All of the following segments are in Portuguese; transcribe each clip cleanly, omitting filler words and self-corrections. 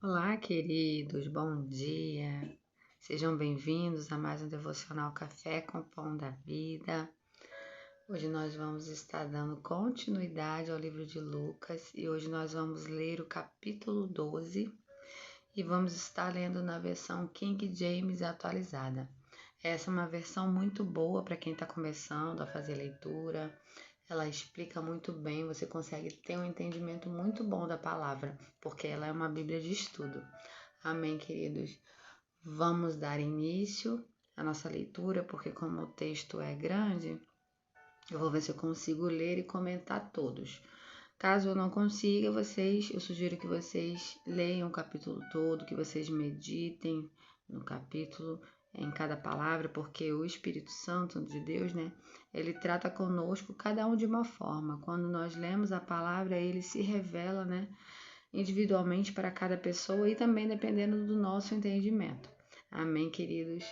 Olá, queridos, bom dia. Sejam bem-vindos a mais um Devocional Café com Pão da Vida. Hoje nós vamos estar dando continuidade ao livro de Lucas e hoje nós vamos ler o capítulo 12 e vamos estar lendo na versão King James atualizada. Essa é uma versão muito boa para quem está começando a fazer leitura. Ela explica muito bem, você consegue ter um entendimento muito bom da palavra, porque ela é uma Bíblia de estudo. Amém, queridos? Vamos dar início à nossa leitura, porque como o texto é grande, eu vou ver se eu consigo ler e comentar todos. Caso eu não consiga, eu sugiro que vocês leiam o capítulo todo, que vocês meditem no capítulo, em cada palavra, porque o Espírito Santo de Deus, né, ele trata conosco cada um de uma forma. Quando nós lemos a palavra, ele se revela, né, individualmente para cada pessoa e também dependendo do nosso entendimento. Amém, queridos?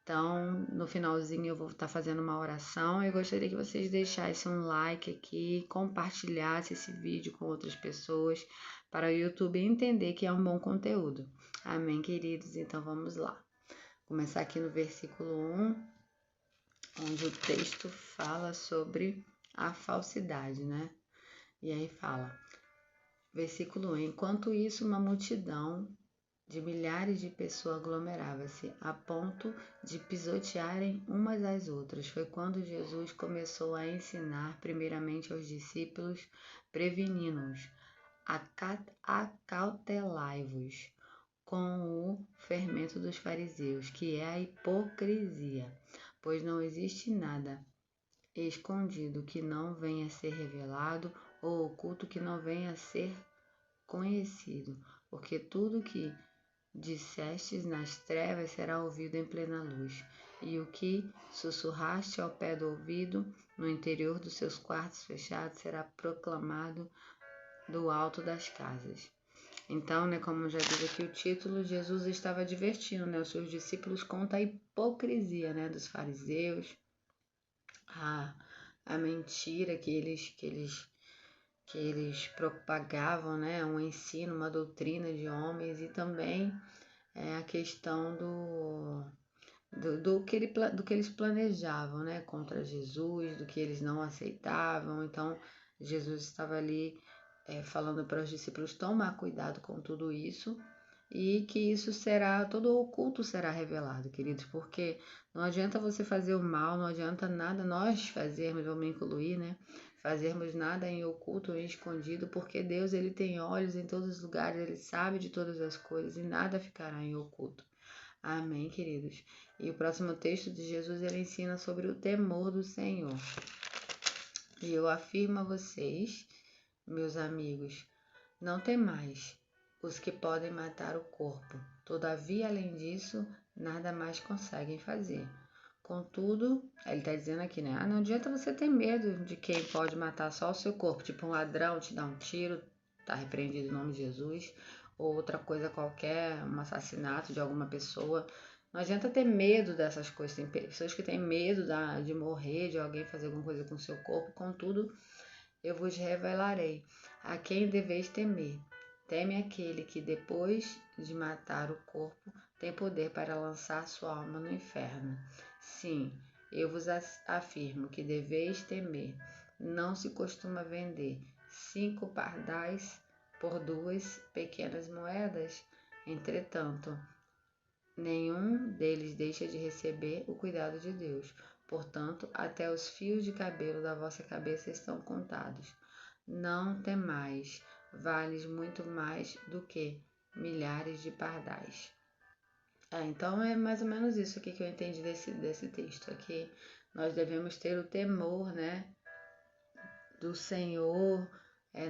Então, no finalzinho eu vou estar fazendo uma oração. Eu gostaria que vocês deixassem um like aqui, compartilhassem esse vídeo com outras pessoas para o YouTube entender que é um bom conteúdo. Amém, queridos? Então vamos lá. Começar aqui no versículo 1, onde o texto fala sobre a falsidade, né? E aí fala: Versículo 1: Enquanto isso, uma multidão de milhares de pessoas aglomerava-se, a ponto de pisotearem umas às outras. Foi quando Jesus começou a ensinar primeiramente aos discípulos, prevenindo-os: Acautelai-vos com o fermento dos fariseus, que é a hipocrisia, pois não existe nada escondido que não venha a ser revelado, ou oculto que não venha a ser conhecido, porque tudo que dissestes nas trevas será ouvido em plena luz, e o que sussurraste ao pé do ouvido, no interior dos seus quartos fechados, será proclamado do alto das casas. Então, né, como já diz aqui o título, Jesus estava advertindo, né, os seus discípulos contra a hipocrisia, né, dos fariseus, a, a mentira que eles propagavam, né, um ensino, uma doutrina de homens e também a questão do que eles planejavam, né, contra Jesus, do que eles não aceitavam. Então, Jesus estava ali falando para os discípulos tomar cuidado com tudo isso e que isso será, todo oculto será revelado, queridos, porque não adianta você fazer o mal, não adianta nada nós fazermos, vamos incluir, né, fazermos nada em oculto ou em escondido, porque Deus, ele tem olhos em todos os lugares, ele sabe de todas as coisas e nada ficará em oculto. Amém, queridos? E o próximo texto de Jesus, ele ensina sobre o temor do Senhor. E eu afirmo a vocês, meus amigos, não temais os que podem matar o corpo. Todavia, além disso, nada mais conseguem fazer. Contudo, ele está dizendo aqui, né? Não adianta você ter medo de quem pode matar só o seu corpo. Tipo um ladrão te dá um tiro, tá repreendido em nome de Jesus. Ou outra coisa qualquer, um assassinato de alguma pessoa. Não adianta ter medo dessas coisas. Tem pessoas que têm medo de morrer, de alguém fazer alguma coisa com o seu corpo. Contudo, eu vos revelarei a quem deveis temer. Teme aquele que, depois de matar o corpo, tem poder para lançar sua alma no inferno. Sim, eu vos afirmo que deveis temer. Não se costuma vender 5 pardais por 2 pequenas moedas. Entretanto, nenhum deles deixa de receber o cuidado de Deus. Portanto, até os fios de cabelo da vossa cabeça estão contados. Não temais, vales muito mais do que milhares de pardais. Então é mais ou menos isso aqui que eu entendi desse texto. Aqui nós devemos ter o temor, né, do Senhor,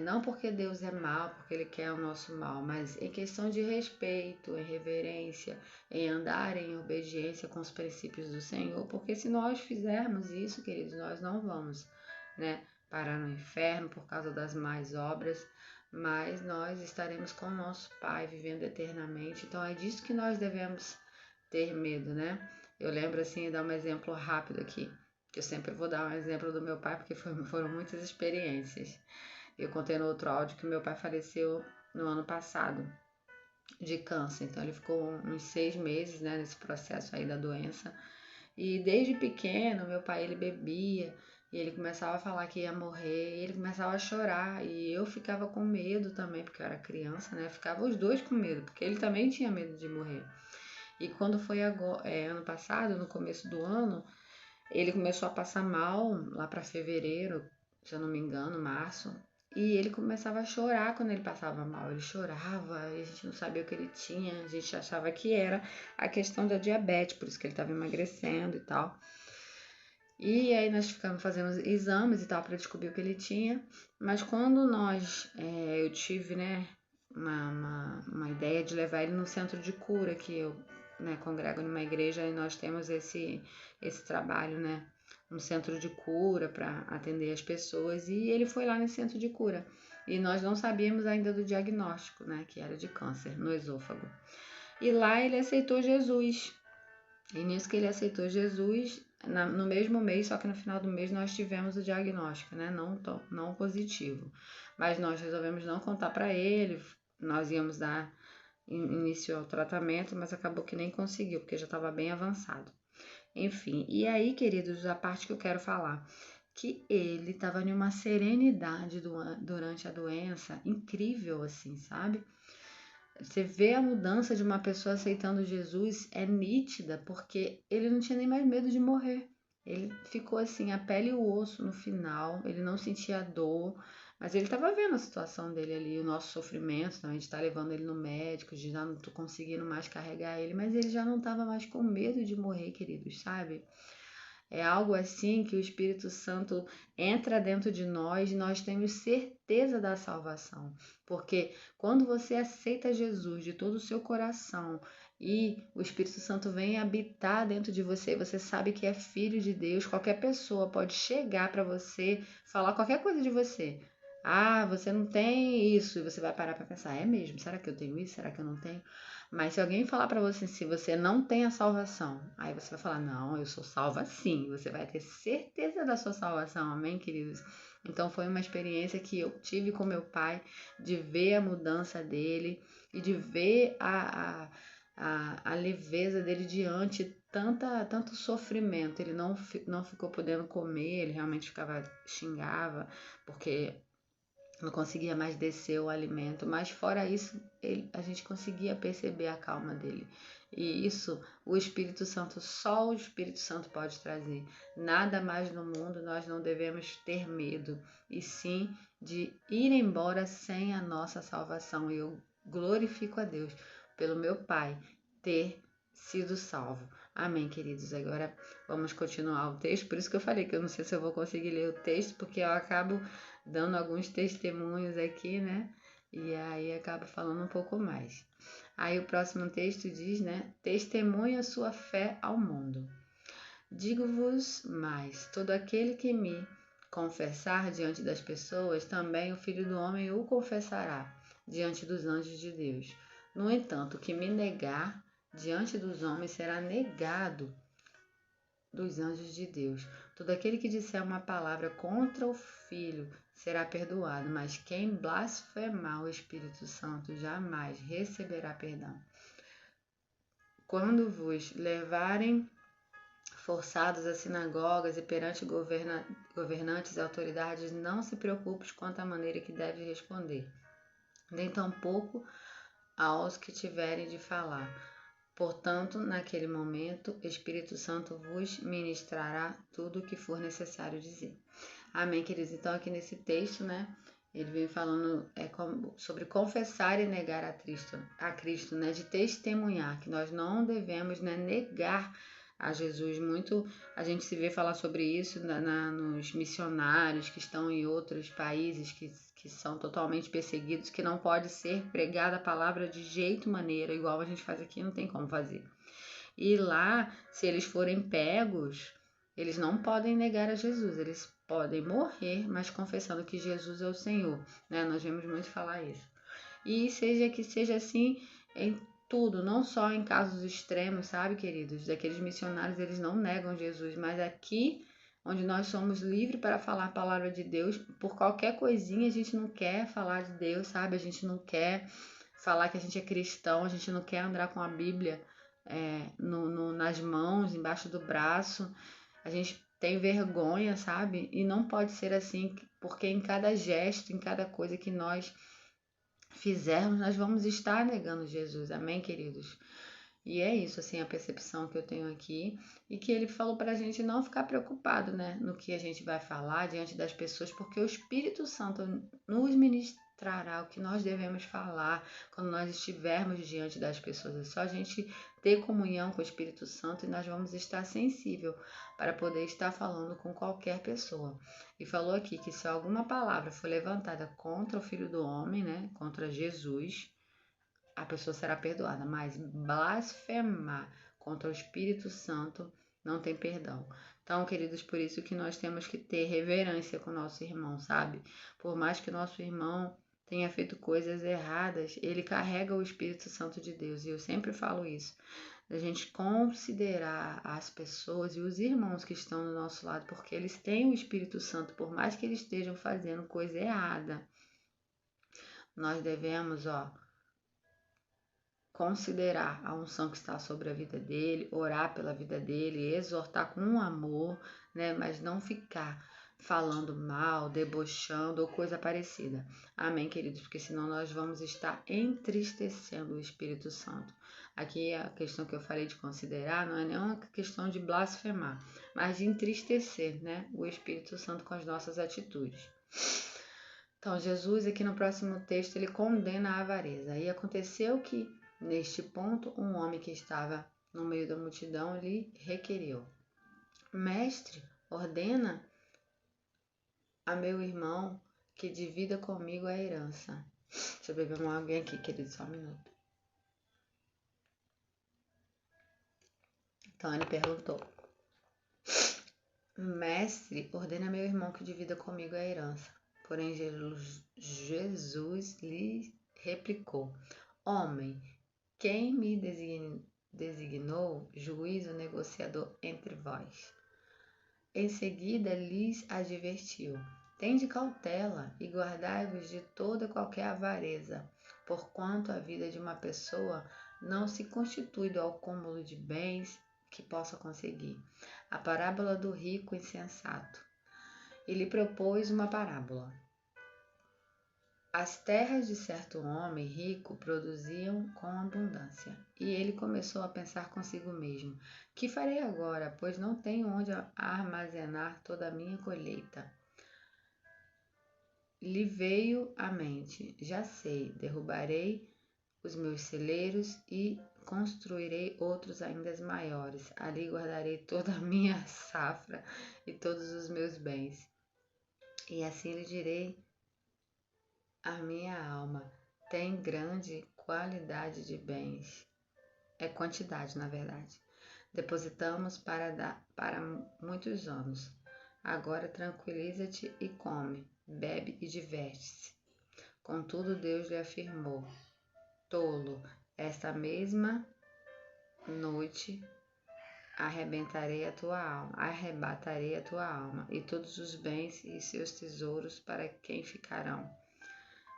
não porque Deus é mau, porque Ele quer o nosso mal, mas em questão de respeito, em reverência, em andar em obediência com os princípios do Senhor, porque se nós fizermos isso, queridos, nós não vamos, né, parar no inferno por causa das más obras, mas nós estaremos com o nosso Pai vivendo eternamente. Então é disso que nós devemos ter medo, né? Eu lembro assim, dar um exemplo rápido aqui, que eu sempre vou dar um exemplo do meu pai, porque foram muitas experiências. Eu contei no outro áudio que meu pai faleceu no ano passado. de câncer. Então ele ficou uns 6 meses, né, nesse processo aí da doença. E desde pequeno, meu pai, ele bebia, e ele começava a falar que ia morrer, e ele começava a chorar, e eu ficava com medo também, porque eu era criança, né? Ficava os dois com medo, porque ele também tinha medo de morrer. E quando foi ano passado, no começo do ano, ele começou a passar mal lá para fevereiro, se eu não me engano, março. E ele começava a chorar quando ele passava mal. Ele chorava e a gente não sabia o que ele tinha. A gente achava que era a questão da diabetes, por isso que ele estava emagrecendo e tal. E aí nós ficamos fazendo exames e tal para descobrir o que ele tinha. Mas quando eu tive, né, uma ideia de levar ele no centro de cura, que eu, né, congrego numa igreja e nós temos esse trabalho, né, um centro de cura para atender as pessoas. E ele foi lá nesse centro de cura. E nós não sabíamos ainda do diagnóstico, né, que era de câncer no esôfago. E lá ele aceitou Jesus. E nisso que ele aceitou Jesus, no mesmo mês, só que no final do mês nós tivemos o diagnóstico, né? Não positivo. Mas nós resolvemos não contar para ele, nós íamos dar início ao tratamento, mas acabou que nem conseguiu, porque já estava bem avançado. Enfim, e aí, queridos, a parte que eu quero falar, que ele estava em uma serenidade durante a doença, incrível assim, sabe? Você vê a mudança de uma pessoa aceitando Jesus, é nítida, porque ele não tinha nem mais medo de morrer. Ele ficou assim, a pele e o osso no final, ele não sentia dor, mas ele estava vendo a situação dele ali, o nosso sofrimento, então a gente está levando ele no médico, de já não tô conseguindo mais carregar ele, mas ele já não estava mais com medo de morrer, queridos, sabe? É algo assim que o Espírito Santo entra dentro de nós e nós temos certeza da salvação. Porque quando você aceita Jesus de todo o seu coração e o Espírito Santo vem habitar dentro de você, você sabe que é filho de Deus, qualquer pessoa pode chegar para você, falar qualquer coisa de você. Ah, você não tem isso, e você vai parar para pensar, é mesmo? Será que eu tenho isso? Será que eu não tenho? Mas se alguém falar para você se você não tem a salvação, aí você vai falar: "Não, eu sou salva sim". Você vai ter certeza da sua salvação. Amém, queridos? Então foi uma experiência que eu tive com meu pai de ver a mudança dele e de ver a leveza dele diante tanto sofrimento. Ele não ficou podendo comer, ele realmente xingava, porque não conseguia mais descer o alimento, mas fora isso, a gente conseguia perceber a calma dele. E isso, o Espírito Santo, só o Espírito Santo pode trazer. Nada mais no mundo nós não devemos ter medo, e sim de ir embora sem a nossa salvação. E eu glorifico a Deus pelo meu Pai ter sido salvo. Amém, queridos. Agora vamos continuar o texto. Por isso que eu falei que eu não sei se eu vou conseguir ler o texto, porque eu acabo dando alguns testemunhos aqui, né? E aí acabo falando um pouco mais. Aí o próximo texto diz, né? Testemunha sua fé ao mundo. Digo-vos mais, todo aquele que me confessar diante das pessoas, também o Filho do Homem o confessará diante dos anjos de Deus. No entanto, o que me negar diante dos homens será negado dos anjos de Deus. Todo aquele que disser uma palavra contra o Filho será perdoado, mas quem blasfemar o Espírito Santo jamais receberá perdão. Quando vos levarem forçados às sinagogas e perante governantes e autoridades, não se preocupes quanto à maneira que deve responder, nem tampouco aos que tiverem de falar. Portanto, naquele momento, o Espírito Santo vos ministrará tudo o que for necessário dizer. Amém, queridos? Então, aqui nesse texto, né, ele vem falando sobre confessar e negar a Cristo, né, de testemunhar, que nós não devemos, né, negar a Jesus. Muito a gente se vê falar sobre isso nos missionários que estão em outros países que são totalmente perseguidos, que não pode ser pregada a palavra de jeito maneira, igual a gente faz aqui, não tem como fazer. E lá, se eles forem pegos, eles não podem negar a Jesus, eles podem morrer, mas confessando que Jesus é o Senhor, né? Nós vemos muito falar isso. E seja assim em tudo, não só em casos extremos, sabe, queridos? Daqueles missionários, eles não negam Jesus, mas aqui, onde nós somos livres para falar a palavra de Deus, por qualquer coisinha a gente não quer falar de Deus, sabe? A gente não quer falar que a gente é cristão, a gente não quer andar com a Bíblia nas mãos, embaixo do braço. A gente tem vergonha, sabe? E não pode ser assim, porque em cada gesto, em cada coisa que nós fizermos, nós vamos estar negando Jesus. Amém, queridos? E é isso, assim, a percepção que eu tenho aqui. E que ele falou para a gente não ficar preocupado, né, no que a gente vai falar diante das pessoas, porque o Espírito Santo nos ministrará o que nós devemos falar quando nós estivermos diante das pessoas. É só a gente ter comunhão com o Espírito Santo e nós vamos estar sensível para poder estar falando com qualquer pessoa. E falou aqui que se alguma palavra for levantada contra o Filho do Homem, né, contra Jesus, a pessoa será perdoada, mas blasfemar contra o Espírito Santo não tem perdão. Então, queridos, por isso que nós temos que ter reverência com o nosso irmão, sabe? Por mais que o nosso irmão tenha feito coisas erradas, ele carrega o Espírito Santo de Deus, e eu sempre falo isso. A gente considerar as pessoas e os irmãos que estão do nosso lado, porque eles têm o Espírito Santo, por mais que eles estejam fazendo coisa errada. Nós devemos, considerar a unção que está sobre a vida dele, orar pela vida dele, exortar com amor, né? Mas não ficar falando mal, debochando ou coisa parecida. Amém, queridos? Porque senão nós vamos estar entristecendo o Espírito Santo. Aqui a questão que eu falei de considerar não é nenhuma questão de blasfemar, mas de entristecer, né, o Espírito Santo com as nossas atitudes. Então, Jesus, aqui no próximo texto, ele condena a avareza. E aconteceu que, neste ponto, um homem que estava no meio da multidão lhe requeriu: Mestre, ordena a meu irmão que divida comigo a herança. Deixa eu beber uma água aqui, querido, só um minuto. Então, ele perguntou: Mestre, ordena a meu irmão que divida comigo a herança. Porém, Jesus lhe replicou: Homem, quem me designou juiz ou negociador entre vós? Em seguida lhes advertiu: Tende cautela e guardai-vos de toda qualquer avareza, porquanto a vida de uma pessoa não se constitui do acúmulo de bens que possa conseguir. A parábola do rico insensato. E lhe propôs uma parábola. As terras de certo homem rico produziam com abundância, e ele começou a pensar consigo mesmo: Que farei agora, pois não tenho onde armazenar toda a minha colheita? Lhe veio à mente: Já sei, derrubarei os meus celeiros e construirei outros ainda maiores. Ali guardarei toda a minha safra e todos os meus bens. E assim lhe direi: A minha alma tem grande qualidade de bens. É quantidade, na verdade. Depositamos para muitos anos. Agora tranquiliza-te e come, bebe e diverte-se. Contudo, Deus lhe afirmou: Tolo, esta mesma noite arrebatarei a tua alma e todos os bens e seus tesouros para quem ficarão.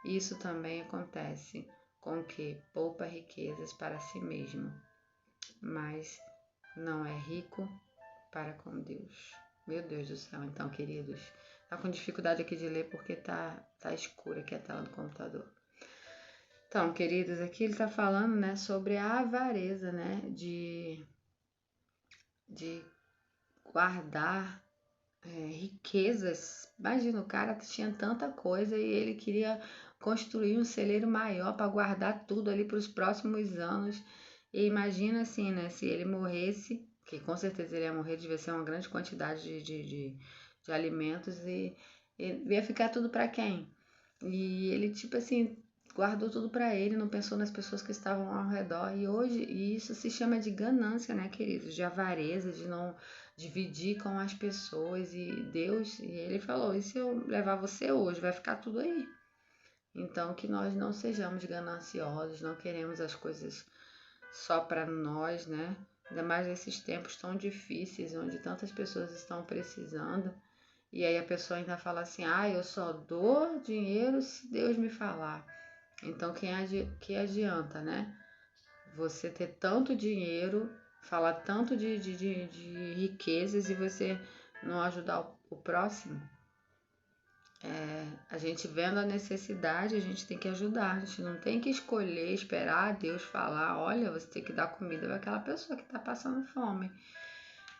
Isso também acontece com que poupa riquezas para si mesmo, mas não é rico para com Deus. Meu Deus do céu, então, queridos, tá com dificuldade aqui de ler porque tá escura aqui a tela do computador. Então, queridos, aqui ele tá falando, né, sobre a avareza, né, de guardar riquezas. Imagina, o cara tinha tanta coisa e ele queria construir um celeiro maior para guardar tudo ali para os próximos anos. E imagina assim, né? Se ele morresse, que com certeza ele ia morrer, devia ser uma grande quantidade de alimentos e ia ficar tudo para quem? E ele, tipo assim, guardou tudo para ele, não pensou nas pessoas que estavam ao redor. E isso se chama de ganância, né, queridos? De avareza, de não dividir com as pessoas. E Deus, e ele falou: e se eu levar você hoje, vai ficar tudo aí. Então, que nós não sejamos gananciosos, não queremos as coisas só para nós, né? Ainda mais nesses tempos tão difíceis, onde tantas pessoas estão precisando. E aí a pessoa ainda fala assim: eu só dou dinheiro se Deus me falar. Então, que adianta, né? Você ter tanto dinheiro, falar tanto de riquezas e você não ajudar o próximo? A gente vendo a necessidade, a gente tem que ajudar. A gente não tem que escolher, esperar Deus falar, olha, você tem que dar comida para aquela pessoa que está passando fome.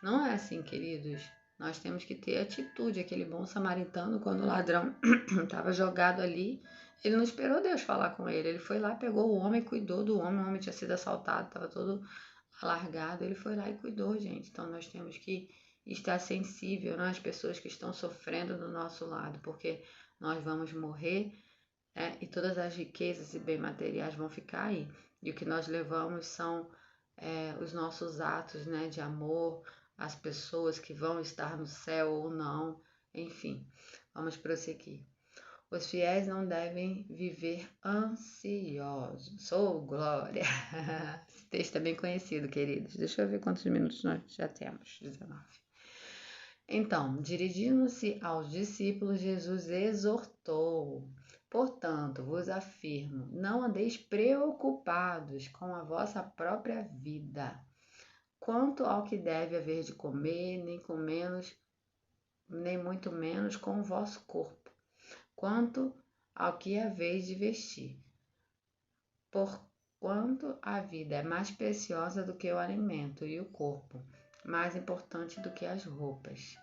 Não é assim, queridos. Nós temos que ter atitude. Aquele bom samaritano, quando o ladrão estava jogado ali, ele não esperou Deus falar com ele. Ele foi lá, pegou o homem, cuidou do homem. O homem tinha sido assaltado, estava todo alargado. Ele foi lá e cuidou, gente. Então nós temos que estar sensível, né, às pessoas que estão sofrendo do nosso lado, porque nós vamos morrer, né, e todas as riquezas e bens materiais vão ficar aí. E o que nós levamos são os nossos atos, né, de amor, as pessoas que vão estar no céu ou não, enfim, vamos prosseguir. Os fiéis não devem viver ansiosos. Oh, glória! Esse texto é bem conhecido, queridos. Deixa eu ver quantos minutos nós já temos. 19. Então, dirigindo-se aos discípulos, Jesus exortou: portanto, vos afirmo, não andeis preocupados com a vossa própria vida, quanto ao que deve haver de comer, nem muito menos com o vosso corpo, quanto ao que haveis de vestir. Porquanto a vida é mais preciosa do que o alimento, e o corpo mais importante do que as roupas.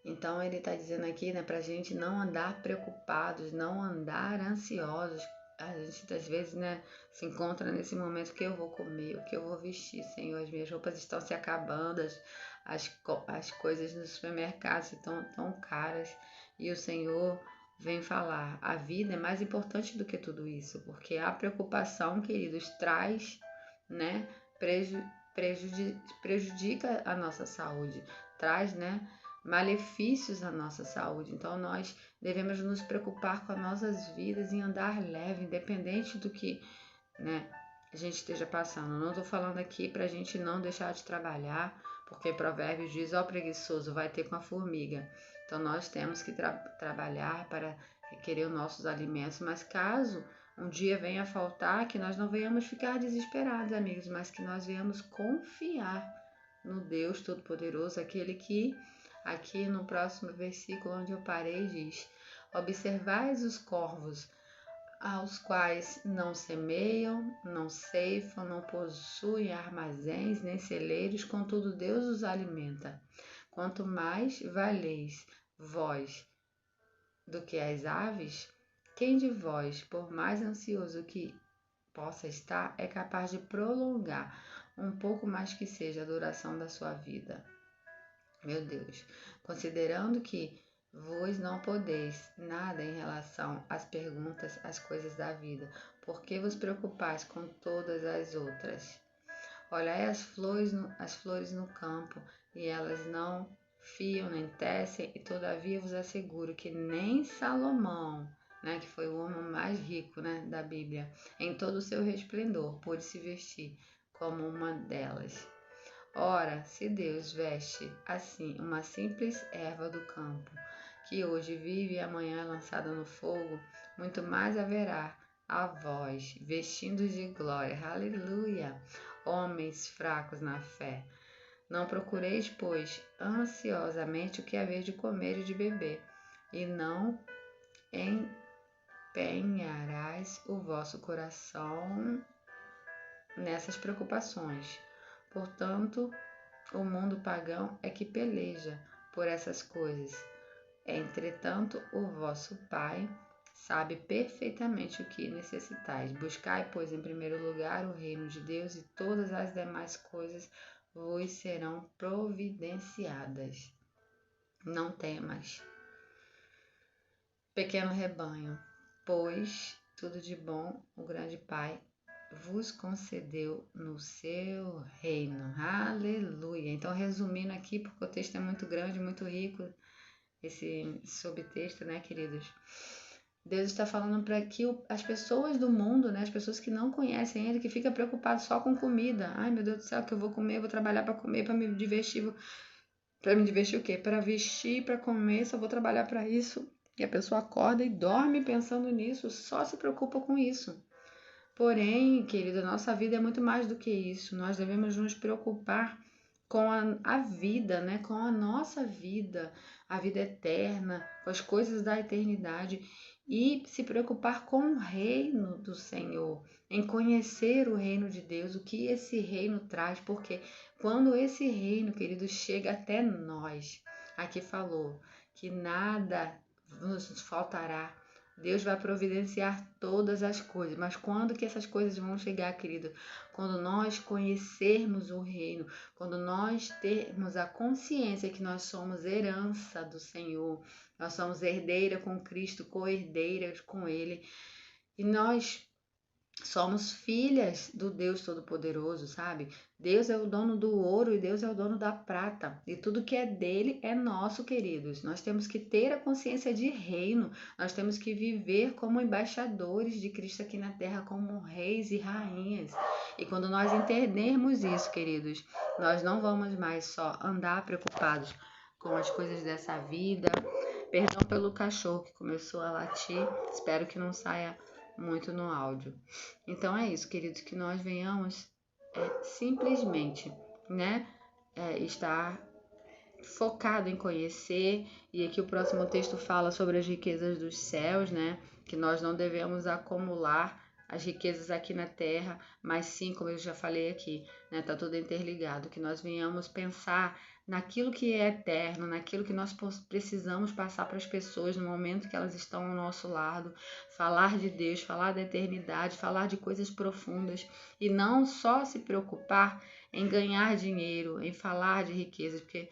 Então ele está dizendo aqui, né, para a gente não andar preocupados, não andar ansiosos. A gente às vezes, né, se encontra nesse momento: o que eu vou comer, o que eu vou vestir, Senhor, as minhas roupas estão se acabando, as coisas nos supermercados estão tão caras, e o Senhor vem falar: a vida é mais importante do que tudo isso, porque a preocupação, queridos, traz, né, prejudica a nossa saúde, traz, né, malefícios à nossa saúde. Então nós devemos nos preocupar com as nossas vidas e andar leve, independente do que, né, a gente esteja passando. Não estou falando aqui para a gente não deixar de trabalhar, porque Provérbios diz: ó preguiçoso, vai ter com a formiga. Então nós temos que trabalhar para requerer os nossos alimentos, mas caso um dia venha a faltar, que nós não venhamos ficar desesperados, amigos, mas que nós venhamos confiar no Deus Todo-Poderoso, aquele que, aqui no próximo versículo onde eu parei, diz: observais os corvos, aos quais não semeiam, não ceifam, não possuem armazéns nem celeiros, contudo Deus os alimenta. Quanto mais valeis vós do que as aves, quem de vós, por mais ansioso que possa estar, é capaz de prolongar um pouco mais que seja a duração da sua vida? Meu Deus, considerando que vós não podeis nada em relação às perguntas, às coisas da vida, por que vos preocupais com todas as outras? Olhai as flores no campo, e elas não fiam nem tecem, e todavia vos asseguro que nem Salomão, né, que foi o homem mais rico, né, da Bíblia, em todo o seu resplendor, pôde se vestir como uma delas. Ora, se Deus veste assim uma simples erva do campo, que hoje vive e amanhã é lançada no fogo, muito mais haverá a vós, vestindo de glória. Aleluia! Homens fracos na fé. Não procureis, pois, ansiosamente o que haver de comer e de beber, e não empenharás o vosso coração nessas preocupações. Portanto, o mundo pagão é que peleja por essas coisas. Entretanto, o vosso Pai sabe perfeitamente o que necessitais. Buscai, pois, em primeiro lugar o reino de Deus, e todas as demais coisas vos serão providenciadas. Não temas, pequeno rebanho, pois tudo de bom o grande Pai vos concedeu no seu reino. Aleluia! Então, resumindo aqui, porque o texto é muito grande, muito rico, esse subtexto, né, queridos? Deus está falando para que as pessoas do mundo, né, as pessoas que não conhecem Ele, que ficam preocupadas só com comida. Ai, meu Deus do céu, o que eu vou comer? Eu vou trabalhar para comer, para me divertir. Para me divertir o quê? Para vestir, para comer, só vou trabalhar para isso. E a pessoa acorda e dorme pensando nisso, só se preocupa com isso. Porém, querida, nossa vida é muito mais do que isso. Nós devemos nos preocupar com a vida, né? Com a nossa vida, a vida eterna, com as coisas da eternidade e se preocupar com o reino do Senhor, em conhecer o reino de Deus, o que esse reino traz, porque quando esse reino, querido, chega até nós, aqui falou que nada nos faltará. Deus vai providenciar todas as coisas, mas quando que essas coisas vão chegar, querido? Quando nós conhecermos o reino, quando nós termos a consciência que nós somos herança do Senhor, nós somos herdeira com Cristo, co-herdeiras com Ele, e nós somos filhas do Deus Todo-Poderoso, sabe? Deus é o dono do ouro e Deus é o dono da prata. E tudo que é dele é nosso, queridos. Nós temos que ter a consciência de reino. Nós temos que viver como embaixadores de Cristo aqui na terra, como reis e rainhas. E quando nós entendermos isso, queridos, nós não vamos mais só andar preocupados com as coisas dessa vida. Perdão pelo cachorro que começou a latir. Espero que não saia muito no áudio. Então é isso, queridos, que nós venhamos simplesmente, né, estar focado em conhecer, e aqui o próximo texto fala sobre as riquezas dos céus, né, que nós não devemos acumular as riquezas aqui na terra, mas sim, como eu já falei aqui, né, tá tudo interligado, que nós venhamos pensar naquilo que é eterno, naquilo que nós precisamos passar para as pessoas no momento que elas estão ao nosso lado, falar de Deus, falar da eternidade, falar de coisas profundas e não só se preocupar em ganhar dinheiro, em falar de riquezas, porque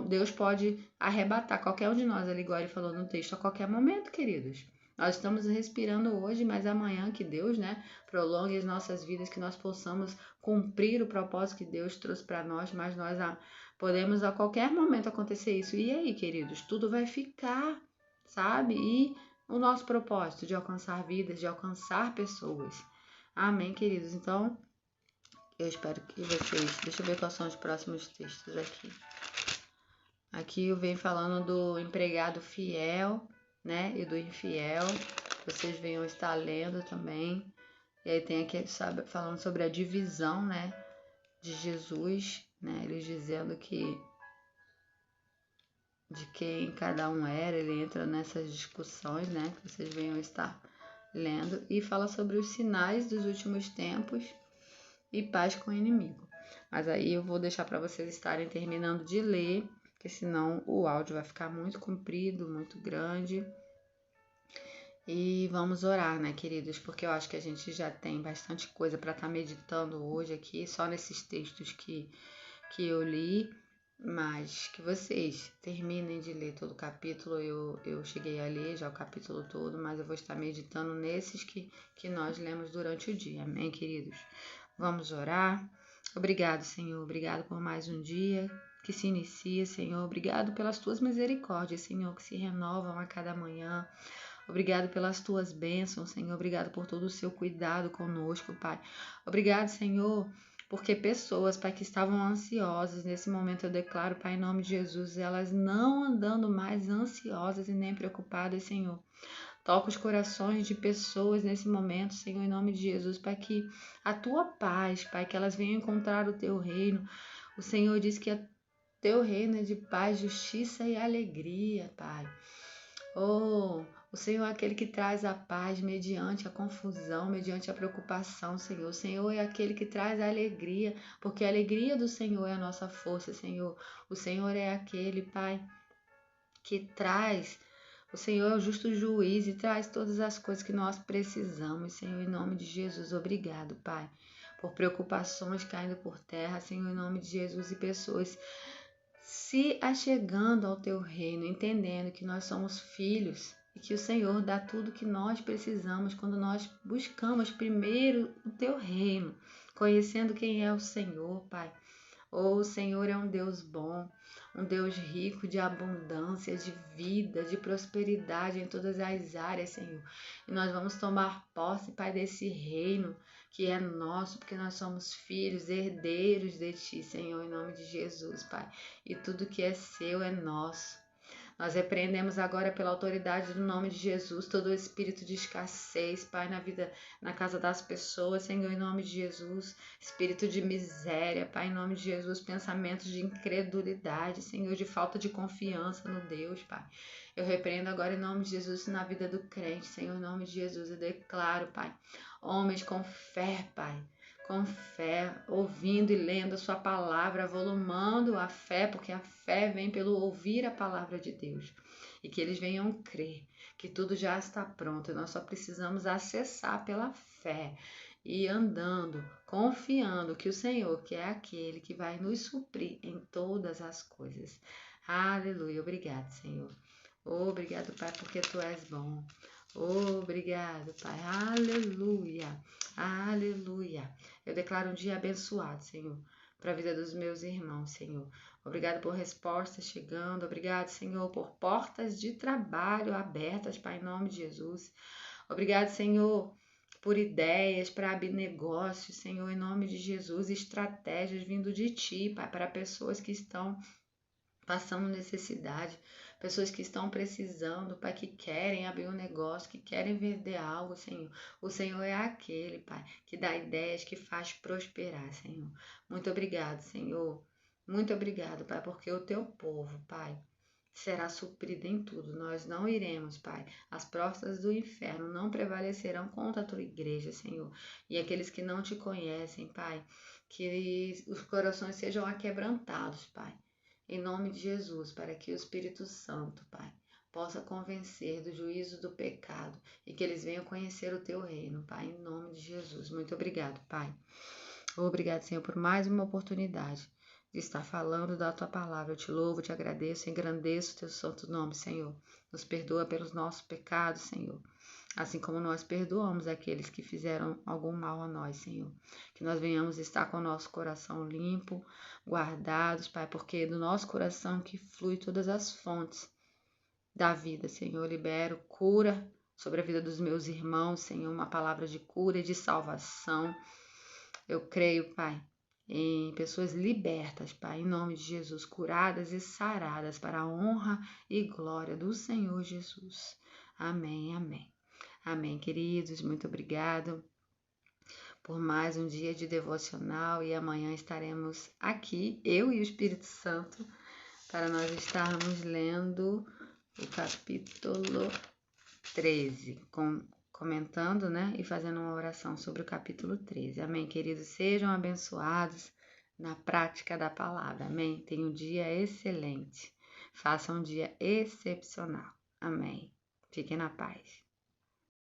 Deus pode arrebatar qualquer um de nós, ali, igual ele falou no texto, a qualquer momento, queridos. Nós estamos respirando hoje, mas amanhã que Deus, né, prolongue as nossas vidas, que nós possamos cumprir o propósito que Deus trouxe para nós, mas nós podemos a qualquer momento acontecer isso. E aí, queridos, tudo vai ficar, sabe? E o nosso propósito de alcançar vidas, de alcançar pessoas. Amém, queridos? Então, eu espero que vocês... Deixa eu ver quais são os próximos textos aqui. Aqui eu venho falando do empregado fiel, né, e do infiel. Vocês venham estar lendo também. E aí tem aqui, sabe, falando sobre a divisão, né, de Jesus, né, ele dizendo que de quem cada um era, ele entra nessas discussões, né, que vocês venham estar lendo, e fala sobre os sinais dos últimos tempos e paz com o inimigo. Mas aí eu vou deixar para vocês estarem terminando de ler, porque senão o áudio vai ficar muito comprido, muito grande. E vamos orar, né, queridos? Porque eu acho que a gente já tem bastante coisa para estar meditando hoje aqui, só nesses textos que eu li, mas que vocês terminem de ler todo o capítulo. Eu cheguei a ler já o capítulo todo, mas eu vou estar meditando nesses que nós lemos durante o dia. Amém, queridos? Vamos orar. Obrigado, Senhor. Obrigado por mais um dia que se inicia, Senhor. Obrigado pelas tuas misericórdias, Senhor, que se renovam a cada manhã. Obrigado pelas tuas bênçãos, Senhor. Obrigado por todo o seu cuidado conosco, Pai. Obrigado, Senhor, porque pessoas, Pai, que estavam ansiosas, nesse momento eu declaro, Pai, em nome de Jesus, elas não andando mais ansiosas e nem preocupadas, Senhor. Toca os corações de pessoas nesse momento, Senhor, em nome de Jesus, para que a tua paz, Pai, que elas venham encontrar o teu reino. O Senhor diz que o teu reino é de paz, justiça e alegria, Pai. Oh, o Senhor é aquele que traz a paz mediante a confusão, mediante a preocupação, Senhor. O Senhor é aquele que traz a alegria, porque a alegria do Senhor é a nossa força, Senhor. O Senhor é aquele, Pai, que traz. O Senhor é o justo juiz e traz todas as coisas que nós precisamos, Senhor, em nome de Jesus. Obrigado, Pai, por preocupações caindo por terra, Senhor, em nome de Jesus, e pessoas se achegando ao teu reino, entendendo que nós somos filhos e que o Senhor dá tudo que nós precisamos quando nós buscamos primeiro o teu reino, conhecendo quem é o Senhor, Pai. Oh, o Senhor é um Deus bom, um Deus rico de abundância, de vida, de prosperidade em todas as áreas, Senhor. E nós vamos tomar posse, Pai, desse reino que é nosso, porque nós somos filhos, herdeiros de Ti, Senhor, em nome de Jesus, Pai. E tudo que é seu é nosso. Nós repreendemos agora pela autoridade do nome de Jesus todo o espírito de escassez, Pai, na vida, na casa das pessoas, Senhor, em nome de Jesus. Espírito de miséria, Pai, em nome de Jesus. Pensamentos de incredulidade, Senhor, de falta de confiança no Deus, Pai. Eu repreendo agora em nome de Jesus na vida do crente, Senhor, em nome de Jesus. Eu declaro, Pai, homens com fé, Pai, com fé, ouvindo e lendo a sua palavra, volumando a fé, porque a fé vem pelo ouvir a palavra de Deus. E que eles venham crer que tudo já está pronto. E nós só precisamos acessar pela fé e andando, confiando que o Senhor, que é aquele que vai nos suprir em todas as coisas. Aleluia. Obrigado, Senhor. Obrigado, Pai, porque Tu és bom. Obrigado, Pai. Aleluia. Aleluia. Eu declaro um dia abençoado, Senhor, para a vida dos meus irmãos, Senhor. Obrigado por respostas chegando. Obrigado, Senhor, por portas de trabalho abertas, Pai, em nome de Jesus. Obrigado, Senhor, por ideias para abrir negócios, Senhor, em nome de Jesus. Estratégias vindo de Ti, Pai, para pessoas que estão passando necessidade, pessoas que estão precisando, Pai, que querem abrir um negócio, que querem vender algo, Senhor. O Senhor é aquele, Pai, que dá ideias, que faz prosperar, Senhor. Muito obrigado, Senhor. Muito obrigado, Pai, porque o Teu povo, Pai, será suprido em tudo. Nós não iremos, Pai. As portas do inferno não prevalecerão contra a Tua igreja, Senhor. E aqueles que não Te conhecem, Pai, que os corações sejam aquebrantados, Pai, em nome de Jesus, para que o Espírito Santo, Pai, possa convencer do juízo do pecado e que eles venham conhecer o Teu reino, Pai, em nome de Jesus. Muito obrigado, Pai. Obrigado, Senhor, por mais uma oportunidade de estar falando da Tua palavra. Eu Te louvo, Te agradeço, engrandeço o Teu santo nome, Senhor. Nos perdoa pelos nossos pecados, Senhor, assim como nós perdoamos aqueles que fizeram algum mal a nós, Senhor. Que nós venhamos estar com o nosso coração limpo, guardados, Pai, porque do nosso coração que flui todas as fontes da vida, Senhor. Eu libero cura sobre a vida dos meus irmãos, Senhor, uma palavra de cura e de salvação. Eu creio, Pai, em pessoas libertas, Pai, em nome de Jesus, curadas e saradas para a honra e glória do Senhor Jesus. Amém, amém. Amém, queridos, muito obrigado por mais um dia de devocional e amanhã estaremos aqui, eu e o Espírito Santo, para nós estarmos lendo o capítulo 13, comentando, né, e fazendo uma oração sobre o capítulo 13. Amém, queridos, sejam abençoados na prática da palavra. Amém. Tenha um dia excelente. Faça um dia excepcional. Amém. Fiquem na paz.